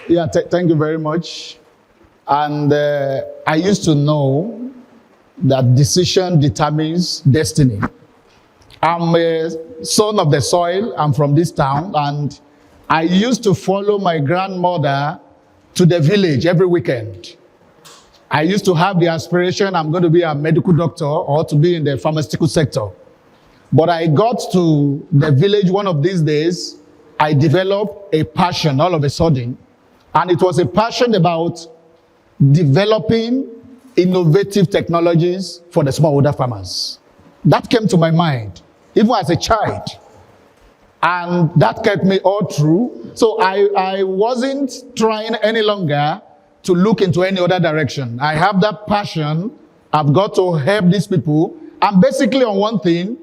Yeah, thank you very much. And I used to know that decision determines destiny. I'm a son of the soil. I'm from this town, and I used to follow my grandmother to the village every weekend. I used to have the aspiration I'm going to be a medical doctor or to be in the pharmaceutical sector. But I got to the village one of these days, I developed a passion all of a sudden, and it was a passion about developing innovative technologies for the smallholder farmers. That came to my mind, even as a child. And that kept me all through. So I wasn't trying any longer to look into any other direction. I have that passion. I've got to help these people. And basically on one thing,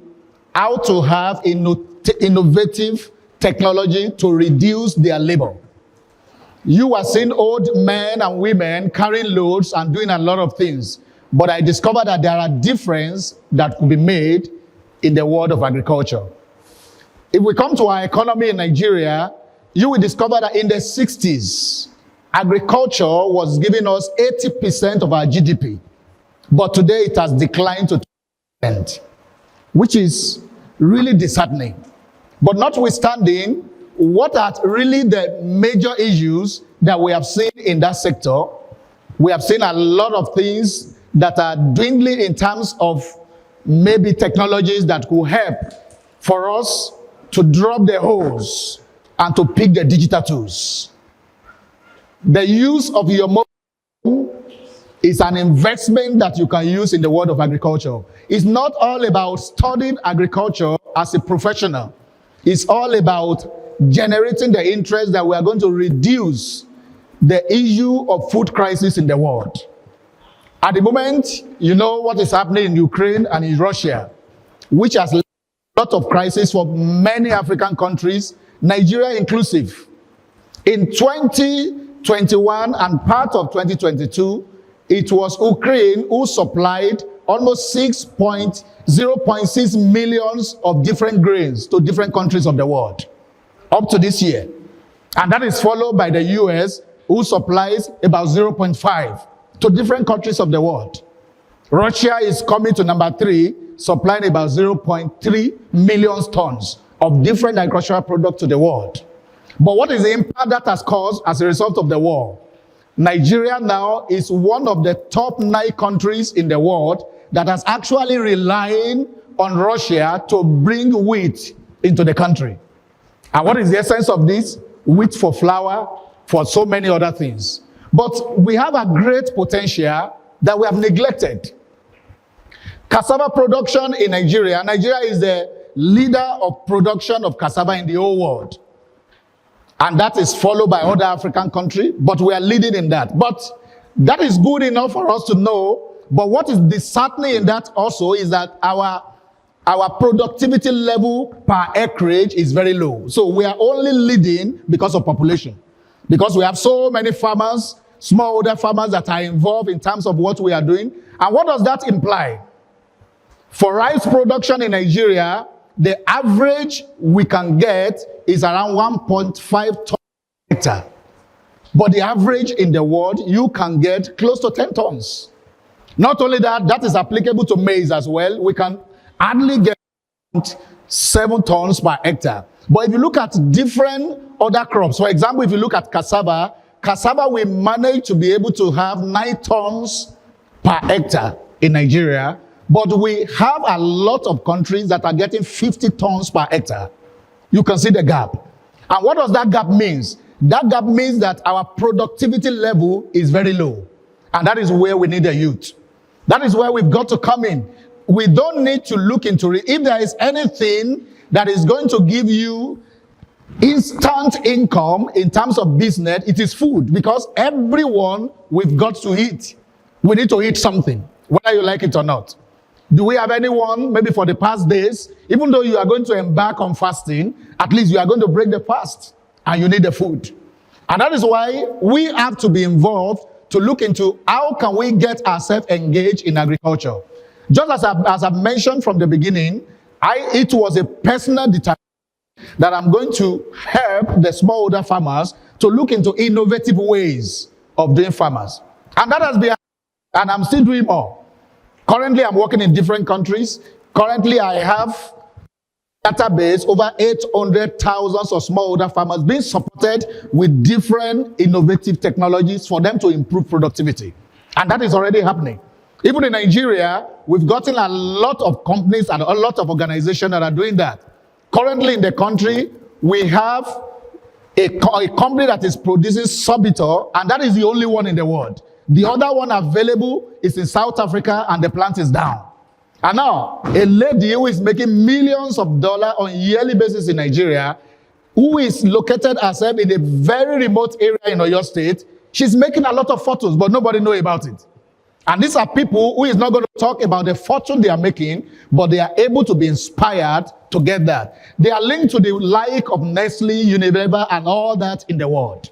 how to have innovative technology to reduce their labor. You are seeing old men and women carrying loads and doing a lot of things. But I discovered that there are differences that could be made in the world of agriculture. If we come to our economy in Nigeria, you will discover that in the 60s, agriculture was giving us 80% of our GDP. But today it has declined to 2%, which is really disheartening. But notwithstanding, what are really the major issues that we have seen in that sector? We have seen a lot of things that are dwindling in terms of maybe technologies that could help for us to drop the hose and to pick the digital tools. The use of your mobile is an investment that you can use in the world of agriculture. It's not all about studying agriculture as a professional. It's all about generating the interest that we are going to reduce the issue of food crisis in the world. At the moment, you know what is happening in Ukraine and in Russia, which has led to a lot of crisis for many African countries, Nigeria inclusive. In 2021 and part of 2022, it was Ukraine who supplied almost 0.6 millions of different grains to different countries of the world up to this year. And that is followed by the US, who supplies about 0.5 to different countries of the world. Russia is coming to number 3, supplying about 0.3 million tons of different agricultural products to the world. But what is the impact that has caused as a result of the war? Nigeria now is one of the top 9 countries in the world that has actually relying on Russia to bring wheat into the country. And what is the essence of this? Wheat for flour, for so many other things. But we have a great potential that we have neglected. Cassava production in Nigeria. Nigeria is the leader of production of cassava in the whole world. And that is followed by other African countries, but we are leading in that. But that is good enough for us to know. But what is disheartening in that also is that our productivity level per acreage is very low. So we are only leading because of population. Because we have so many farmers, smallholder farmers that are involved in terms of what we are doing. And what does that imply? For rice production in Nigeria, the average we can get is around 1.5 tons per hectare. But the average in the world, you can get close to 10 tons. Not only that, that is applicable to maize as well. We can hardly get 7 tons per hectare. But if you look at different other crops, for example, if you look at cassava, we manage to be able to have 9 tons per hectare in Nigeria. But we have a lot of countries that are getting 50 tons per hectare. You can see the gap. And what does that gap mean? That gap means that our productivity level is very low. And that is where we need the youth. That is where we've got to come in. We don't need to look into it. If there is anything that is going to give you instant income in terms of business, it is food. Because everyone, we've got to eat. We need to eat something, whether you like it or not. Do we have anyone, maybe for the past days, even though you are going to embark on fasting, at least you are going to break the fast and you need the food. And that is why we have to be involved to look into how can we get ourselves engaged in agriculture. Just as I've mentioned from the beginning, it was a personal determination that I'm going to help the smallholder farmers to look into innovative ways of doing farmers. And that has been, and I'm still doing more. Currently, I'm working in different countries. Currently, I have database over 800,000 of smallholder farmers being supported with different innovative technologies for them to improve productivity. And that is already happening. Even in Nigeria, we've gotten a lot of companies and a lot of organizations that are doing that. Currently in the country, we have a company that is producing Sorbitol, and that is the only one in the world. The other one available is in South Africa, and the plant is down. And now, a lady who is making millions of dollars on a yearly basis in Nigeria, who is located herself in a very remote area in Oyo State, she's making a lot of photos, but nobody knows about it. And these are people who is not going to talk about the fortune they are making, but they are able to be inspired to get that. They are linked to the like of Nestle, Unilever, and all that in the world.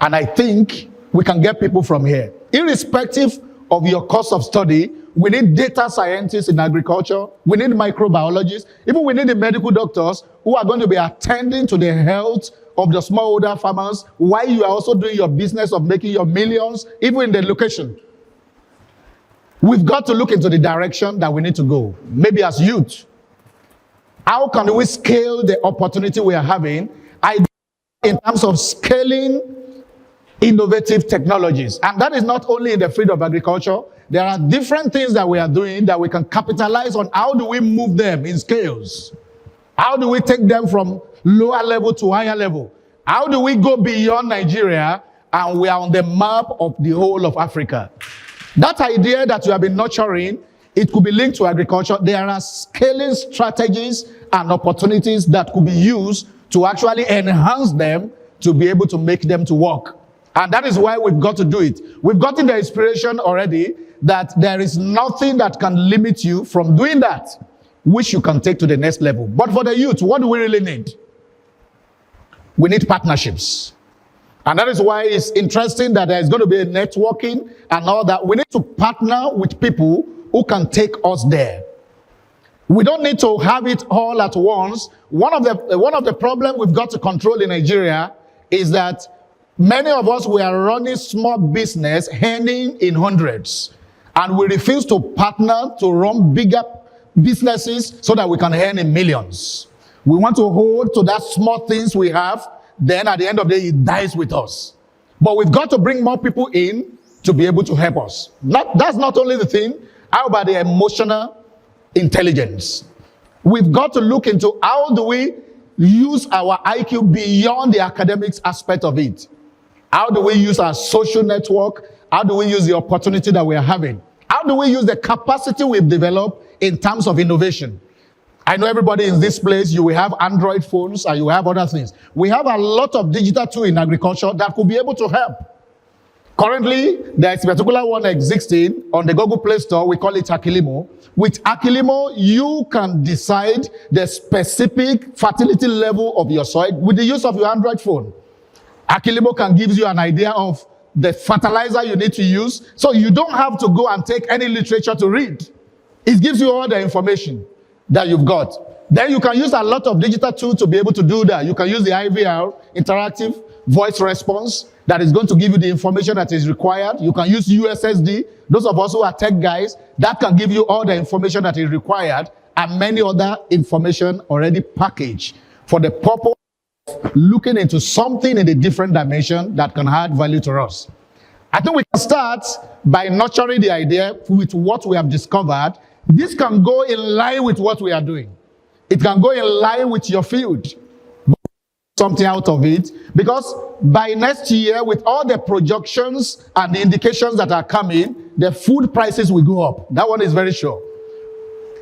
And I think we can get people from here. Irrespective of your course of study, we need data scientists in agriculture, we need microbiologists, even we need the medical doctors who are going to be attending to the health of the smallholder farmers while you are also doing your business of making your millions, even in the location. We've got to look into the direction that we need to go. Maybe as youth, how can we scale the opportunity we are having in terms of scaling innovative technologies? And that is not only in the field of agriculture. There are different things that we are doing that we can capitalize on. How do we move them in scales? How do we take them from lower level to higher level? How do we go beyond Nigeria and we are on the map of the whole of Africa? That idea that you have been nurturing, it could be linked to agriculture. There are scaling strategies and opportunities that could be used to actually enhance them to be able to make them to work. And that is why we've got to do it. We've gotten the inspiration already that there is nothing that can limit you from doing that, which you can take to the next level. But for the youth, what do we really need? We need partnerships. And that is why it's interesting that there's going to be a networking and all that. We need to partner with people who can take us there. We don't need to have it all at once. One of the problems we've got to control in Nigeria is that many of us, we are running small business, earning in hundreds. And we refuse to partner to run bigger businesses so that we can earn in millions. We want to hold to that small things we have. Then at the end of the day, it dies with us. But we've got to bring more people in to be able to help us. That's not only the thing. How about the emotional intelligence? We've got to look into how do we use our IQ beyond the academics aspect of it. How do we use our social network? How do we use the opportunity that we are having? How do we use the capacity we've developed in terms of innovation? I know everybody in this place, you will have Android phones and you will have other things. We have a lot of digital tools in agriculture that could be able to help. Currently, there is a particular one existing on the Google Play Store. We call it Akilimo. With Akilimo, you can decide the specific fertility level of your soil with the use of your Android phone. Akilimo can give you an idea of the fertilizer you need to use, so you don't have to go and take any literature to read. It gives you all the information that you've got. Then you can use a lot of digital tools to be able to do that. You can use the IVR, interactive voice response, that is going to give you the information that is required. You can use USSD. Those of us who are tech guys, that can give you all the information that is required and many other information already packaged for the purpose of looking into something in a different dimension that can add value to us. I think we can start by nurturing the idea with what we have discovered. This can go in line with what we are doing. It can go in line with your field. Something out of it, because by next year, with all the projections and the indications that are coming, the food prices will go up. That one is very sure.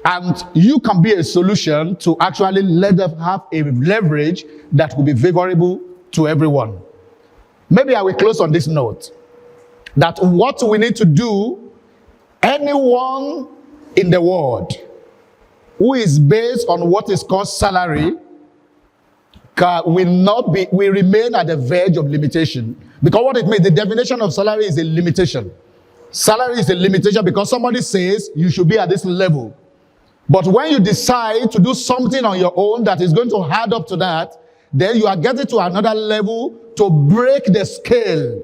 And you can be a solution to actually let them have a leverage that will be favorable to everyone. Maybe I will close on this note, that what we need to do, anyone in the world who is based on what is called salary will remain at the verge of limitation. Because what it means, the definition of salary is a limitation. Salary is a limitation because somebody says you should be at this level. But when you decide to do something on your own that is going to add up to that, then you are getting to another level to break the scale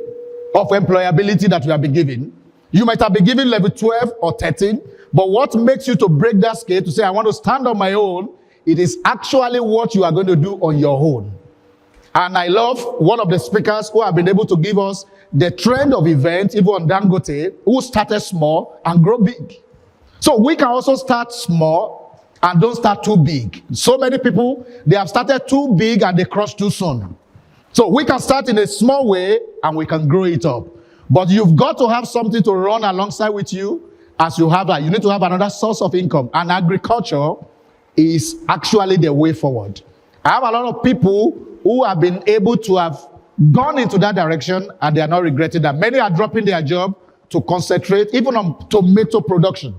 of employability that you have been given. You might have been given level 12 or 13, but what makes you to break that scale to say, I want to stand on my own, it is actually what you are going to do on your own. And I love one of the speakers who have been able to give us the trend of events, even on Dangote, who started small and grow big. So we can also start small and don't start too big. So many people, they have started too big and they cross too soon. So we can start in a small way and we can grow it up. But you've got to have something to run alongside with you. As you have that, you need to have another source of income. And agriculture is actually the way forward. I have a lot of people who have been able to have gone into that direction and they are not regretting that. Many are dropping their job to concentrate even on tomato production,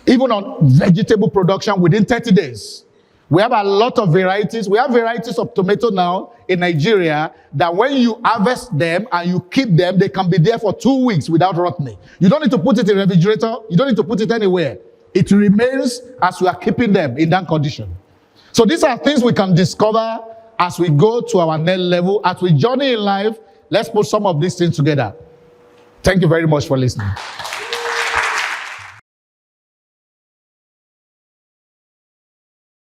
even on vegetable production within 30 days. We have a lot of varieties. We have varieties of tomato now in Nigeria that when you harvest them and you keep them, they can be there for 2 weeks without rotting. You don't need to put it in a refrigerator. You don't need to put it anywhere. It remains as you are keeping them in that condition. So these are things we can discover as we go to our next level. As we journey in life, let's put some of these things together. Thank you very much for listening.